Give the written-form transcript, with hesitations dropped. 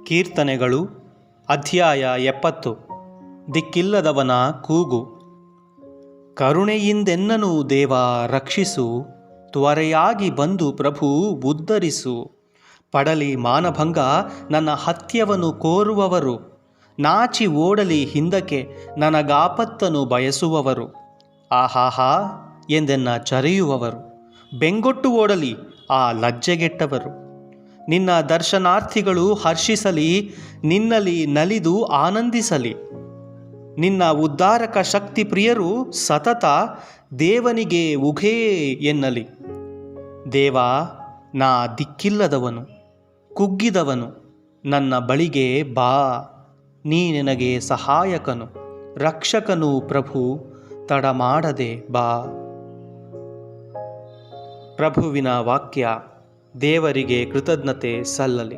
ಕೀರ್ತನೆಗಳು ಅಧ್ಯಾಯ 70. ದಿಕ್ಕಿಲ್ಲದವನ ಕೂಗು. ಕರುಣೆಯಿಂದೆನ್ನನು ದೇವ ರಕ್ಷಿಸು, ತ್ವರೆಯಾಗಿ ಬಂದು ಪ್ರಭು ಉದ್ಧರಿಸು. ಪಡಲಿ ಮಾನಭಂಗ ನನ್ನ ಹತ್ಯವನ್ನು ಕೋರುವವರು, ನಾಚಿ ಓಡಲಿ ಹಿಂದಕ್ಕೆ ನನಗಾಪತ್ತನು ಬಯಸುವವರು. ಆಹಾಹಾ ಎಂದೆನ್ನ ಚರೆಯುವವರು, ಬೆಂಗೊಟ್ಟು ಓಡಲಿ ಆ ಲಜ್ಜೆಗೆಟ್ಟವರು. ನಿನ್ನ ದರ್ಶನಾರ್ಥಿಗಳು ಹರ್ಷಿಸಲಿ, ನಿನ್ನಲ್ಲಿ ನಲಿದು ಆನಂದಿಸಲಿ. ನಿನ್ನ ಉದ್ಧಾರಕ ಶಕ್ತಿ ಪ್ರಿಯರು ಸತತ ದೇವನಿಗೆ ಉಘೇ ಎನ್ನಲಿ. ದೇವ, ನಾ ದಿಕ್ಕಿಲ್ಲದವನು, ಕುಗ್ಗಿದವನು, ನನ್ನ ಬಳಿಗೆ ಬಾ. ನೀ ನನಗೆ ಸಹಾಯಕನು, ರಕ್ಷಕನು ಪ್ರಭು, ತಡ ಮಾಡದೆ ಬಾ. ಪ್ರಭುವಿನ ವಾಕ್ಯ. ದೇವರಿಗೆ ಕೃತಜ್ಞತೆ ಸಲ್ಲಲಿ.